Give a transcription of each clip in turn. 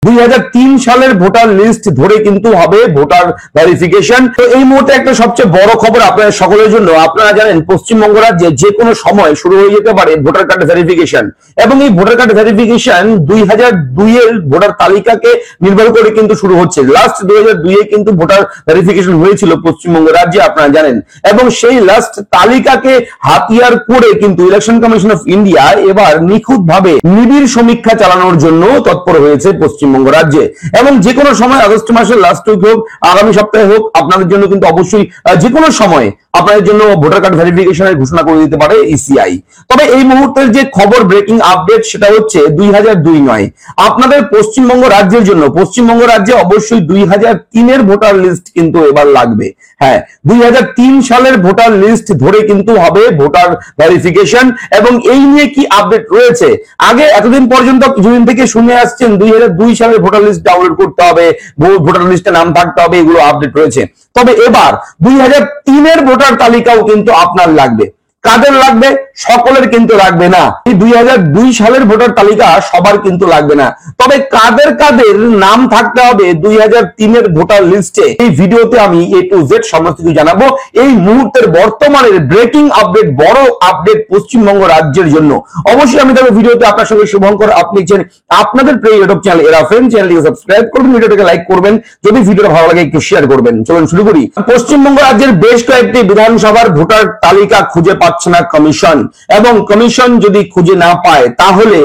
2003 সালের voter list ধরে কিন্তু হবে ভোটার ভেরিফিকেশন। তো এই মুহূর্তে একটা সবচেয়ে বড় খবর আপনাদের সকলের জন্য। আপনারা জানেন পশ্চিমবঙ্গ রাজ্যে যে কোনো সময় শুরু হয়ে যেতে পারে ভোটার কার্ড ভেরিফিকেশন, এবং এই ভোটার কার্ড ভেরিফিকেশন 2002 এর ভোটার তালিকাকে নির্ভর করে কিন্তু শুরু হচ্ছে। লাস্ট 2002 এ কিন্তু ভোটার ভেরিফিকেশন হয়েছিল পশ্চিমবঙ্গ রাজ্যে, আপনারা জানেন, এবং সেই লাস্ট তালিকাকে হাতিয়ার করে কিন্তু ইলেকশন কমিশন অফ ইন্ডিয়া এবার নিখুঁতভাবে নিবিড় সমীক্ষা চালানোর জন্য তৎপর হয়েছে পশ্চিমবঙ্গ রাজ্যে। এবং যে কোনো সময় আগস্ট মাসের লাস্ট উইক হোক, আগামী সপ্তাহে হোক, আপনাদের জন্য কিন্তু অবশ্যই যে কোনো সময় আপনাদের জন্য ভোটার কার্ড ভেরিফিকেশনের ঘোষণা করে দিতে পারে ইসিআই। তবে এই মুহূর্তের যে খবর, ব্রেকিং আপডেট, সেটা হচ্ছে 2002 নয়, আপনাদের পশ্চিমবঙ্গ রাজ্যের জন্য পশ্চিমবঙ্গ রাজ্যে অবশ্যই 2003 এর ভোটার লিস্ট কিন্তু এবার লাগবে। হ্যাঁ, 2003 সালের ভোটার লিস্ট ধরে কিন্তু হবে ভোটার ভেরিফিকেশন। এবং এই নিয়ে কি আপডেট রয়েছে, আগে এতদিন পর্যন্ত কিছুদিন থেকে শুনে আসছেন 2002 সালের ভোটার লিস্ট ডাউনলোড করতে হবে, ভোটার লিস্টে নাম থাকতে হবে, এগুলো আপডেট রয়েছে। তবে এবার 2003 এর ভোটার তালিকাও কিন্তু আপনার লাগবে। কাদের লাগবে? সকলের কিন্তু লাগবে না। এই 2002 সালের ভোটার তালিকা সবার কিন্তু লাগবে না। তবে কাদের কাদের নাম থাকতে হবে 2003 এর ভোটার লিস্টে, এই ভিডিওতে আমি A to Z সমস্ত কিছু জানাবো। এই মুহূর্তের বর্তমানের ব্রেকিং আপডেট, বড় আপডেট পশ্চিমবঙ্গ রাজ্যের জন্য। অবশ্যই আমি দেখবো ভিডিওতে আপনার সঙ্গে শুভঙ্কর, আপনি আপনাদের প্রিয় ইউটিউব চ্যানেল এরাফেন, চ্যানেলটিকে সাবস্ক্রাইব করবেন, ভিডিওটাকে লাইক করবেন, যদি ভিডিওটা ভালো লাগে একটু শেয়ার করবেন। চলুন শুরু করি। পশ্চিমবঙ্গ রাজ্যের বেশ কয়েকটি বিধানসভার ভোটার তালিকা খুঁজে পাচ্ছে না কমিশন, এবং কমিশন যদি খুঁজে না পায় তাহলে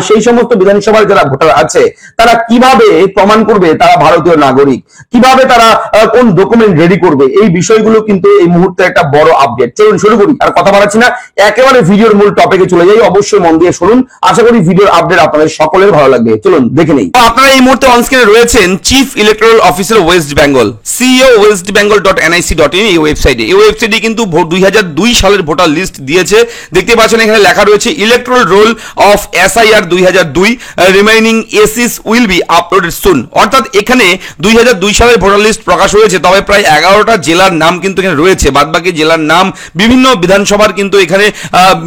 সেই সমস্ত বিধানসভার যারা ভোটার আছে তারা কিভাবে প্রমাণ করবে তারা ভারতীয় নাগরিক, কিভাবে তারা কোন ডকুমেন্ট রেডি করবে, এই বিষয়গুলো কিন্তু এই মুহূর্তে একটা বড় আপডেট। চলুন শুরু করি, আর কথা বাড়াচ্ছি না, একেবারে ভিডিওর মূল টপিকে চলে যাই। অবশ্যই মন দিয়ে শুনুন, আশা করি ভিডিওর আপডেট আপনাদের সকলের ভালো লাগবে। চলুন দেখে নেই। আপনারা এই মুহূর্তে অন স্ক্রিনে রয়েছেন chief electoral officer West Bengal, CEO westbengal.nic.in, এই ওয়েবসাইটে। এই ওয়েবসাইটে কিন্তু 2002 সালের ভোটার লিস্ট দিয়েছে। দেখতে পাচ্ছেন এখানে লেখা রয়েছে electoral roll of SIR 2002 remaining ACs will be uploaded soon. অর্থাৎ এখানে 2002 সালের ভোটার লিস্ট প্রকাশ হয়েছে, তবে প্রায় 11টা জেলার নাম কিন্তু এখানে রয়েছে। বাদবাকি জেলার নাম বিভিন্ন বিধানসভার কিন্তু এখানে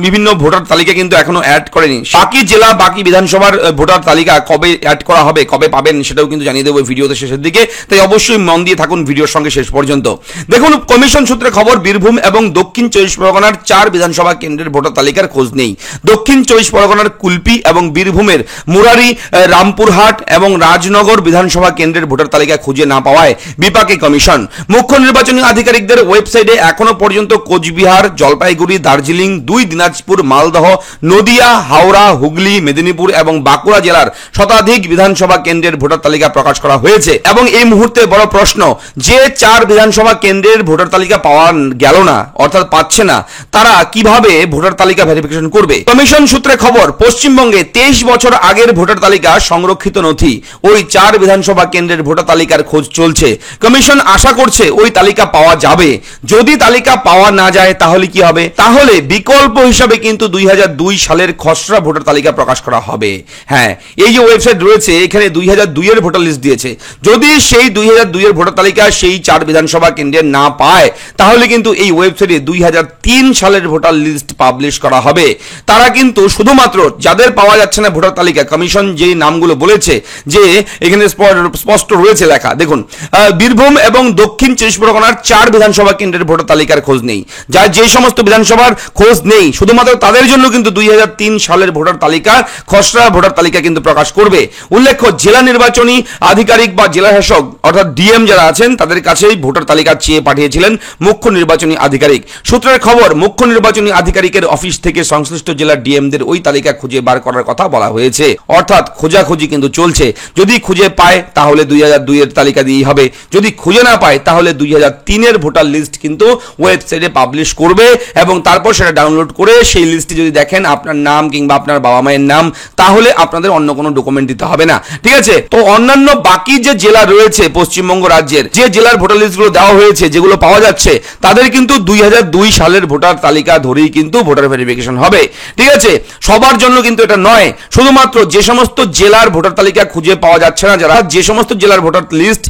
বিভিন্ন ভোটার তালিকা কিন্তু এখনো অ্যাড করেনি। বাকি জেলা, বাকি বিধানসভার ভোটার তালিকা কবে অ্যাড করা হবে, কবে পাবেন, সেটাও কিন্তু জানিয়ে দেবো ভিডিওতে শেষের দিকে। তাই অবশ্যই মন দিয়ে থাকুন ভিডিওর সঙ্গে শেষ পর্যন্ত। দেখুন, কমিশন সূত্রে খবর, বীরভূম এবং দক্ষিণ 24 পরগনার 4 বিধানসভা কেন্দ্রের ভোটার তালিকার খোঁজ নেই। দক্ষিণ 24 পরগনার কুলপি এবং বীরভূমের মুরারি, রামপুরহাট এবং রাজনগর বিধানসভা কেন্দ্রের ভোটার তালিকা খুঁজে না পাওয়ায় বিপাকে কমিশন। মুখ্য নির্বাচনী আধিকারিকদের ওয়েবসাইটে এখনো পর্যন্ত কোচবিহার, জলপাইগুড়ি, দার্জিলিং, 2 দিনাজপুর, মালদহ, নদিয়া, হাওড়া, হুগলি, মেদিনীপুর এবং বাঁকুড়া জেলার শতাধিক বিধানসভা কেন্দ্রের ভোটার তালিকা প্রকাশ করা হয়েছে। এবং এই মুহূর্তে বড় প্রশ্ন, যে 4 বিধানসভা কেন্দ্রের ভোটার তালিকা পাওয়া গেল না, অর্থাৎ পাচ্ছে না, তারা কিভাবে ভোটার তালিকা ভেরিফিকেশন করবে? কমিশন সূত্রে খবর, পশ্চিমবঙ্গে 23 বছর আগের ভোটার তালিকা সংরক্ষিত নথি, ওই 4 বিধানসভা কেন্দ্রের ভোটার তালিকার খোঁজ চলছে। কমিশন আশা করছে ওই তালিকা পাওয়া যাবে। যদি তালিকা পাওয়া না যায় তাহলে কি হবে? তাহলে বিকল্প হিসাবে কিন্তু 2002 সালের খসড়া ভোটার তালিকা প্রকাশ করা হবে। হ্যাঁ, এই যে ওয়েবসাইট রয়েছে এখানে 2002 এর ভোটার লিস্ট দিয়েছে। যদি সেই 2002 এর ভোটার তালিকা সেই 4 বিধানসভা কেন্দ্রে না পায় তাহলে কিন্তু এই ওয়েবসাইটে 2003 সালের ভোটার লিস্ট পাবলিশ করা হবে। তারা কিন্তু শুধুমাত্র যাদের পাওয়া যাচ্ছে না ভোটার তালিকা, কমিশন যে নামগুলো বলেছে যে এখানে স্পষ্ট রয়েছে লেখা, দেখুন, বীরভূম এবং দক্ষিণ 24 পরগনার 4 বিধানসভা কেন্দ্রের ভোটার তালিকার খোঁজ নেই। যার যে সমস্ত বিধানসভার খোঁজ নেই, শুধুমাত্র তাদের জন্য কিন্তু 2003 সালের ভোটার তালিকা, খসড়া ভোটার তালিকা কিন্তু প্রকাশ করবে। উল্লেখ্য, জেলা নির্বাচনী আধিকারিক বা জেলা শাসক অর্থাৎ ডিএম যারা আছেন তাদের কাছেই ভোটার তালিকা চেয়ে পাঠিয়েছিলেন মুখ্য নির্বাচনী আধিকারিক। সূত্রের খবর, মুখ্য নির্বাচনী আধিকারিকের অফিস থেকে সংশ্লিষ্ট জেলার ডিএমদের ওই তালিকা খুঁজে বার করার কথা বলা হয়েছে। অর্থাৎ খোঁজাখুঁজি কিন্তু চলছে। যদি খুঁজে পায় তাহলে 2002 এর তালিকা দিয়েই হবে, যদি খুঁজে না পায় তাহলে 2003 এর ভোটার লিস্ট কিন্তু ওয়েবসাইটে পাবলিশ করবে। এবং তারপর সেটা ডাউনলোড করে সেই লিস্টে যদি দেখেন আপনার নাম কিংবা আপনার বাবা মায়ের নাম, তাহলে আপনাদের অন্য কোনো ডকুমেন্ট দিতে হবে না। ঠিক আছে? তো অন্যান্য বাকি যে জেলা রয়েছে পশ্চিমবঙ্গ রাজ্যের, যে জেলার ভোটার লিস্টগুলো দেওয়া হয়েছে, যেগুলো পাওয়া যাচ্ছে, তাদের কিন্তু 2002 সালের ভোটার তালিকা ধরেই কিন্তু ভোটার ভেরিফিকেশন হবে। ঠিক আছে, সবার জন্য কিন্তু এটা নয়, শুধুমাত্র যে সমস্ত জেলার ভোটার তালিকা খুঁজে পাওয়া যাচ্ছে না, যারা যে সমস্ত জেলার ভোটার লিস্ট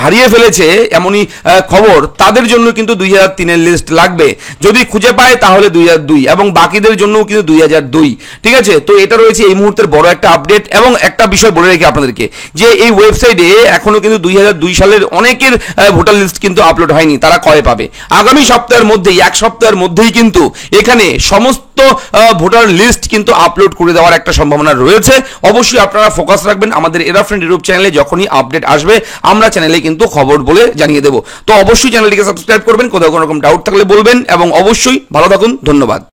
হারিয়ে ফেলেছে এমনই খবর, তাদের জন্য কিন্তু 2003-এর লিস্ট লাগবে। যদি খুঁজে পায় তাহলে 2002, এবং বাকিদের জন্য কিন্তু 2002। ঠিক আছে, তো এটা রয়েছে এই মুহূর্তের বড় একটা আপডেট। এবং একটা বিষয় বলে রেখে আপনাদেরকে, যে এই ওয়েবসাইটে এখনো কিন্তু 2002 সালের অনেকের ভোটার লিস্ট কিন্তু আপলোড হয়নি। তারা কবে পাবে? আগামী সপ্তাহের মধ্যেই, এক সপ্তাহের মধ্যেই কিন্তু এখানে সমস্ত ভোটার লিস্ট কিন্তু আপলোড করে দেওয়ার একটা সম্ভাবনা রয়েছে। অবশ্যই আপনারা ফোকাস রাখবেন আমাদের এরা ফ্রেন্ড ইউটিউব চ্যানেলে। যখনই আপডেট আসবে আমরা চ্যানেলে কিন্তু খবর বলে জানিয়ে দেবো। তো অবশ্যই চ্যানেলটিকে সাবস্ক্রাইব করবেন, কোথাও কোনো রকম ডাউট থাকলে বলবেন, এবং অবশ্যই ভালো থাকুন। ধন্যবাদ।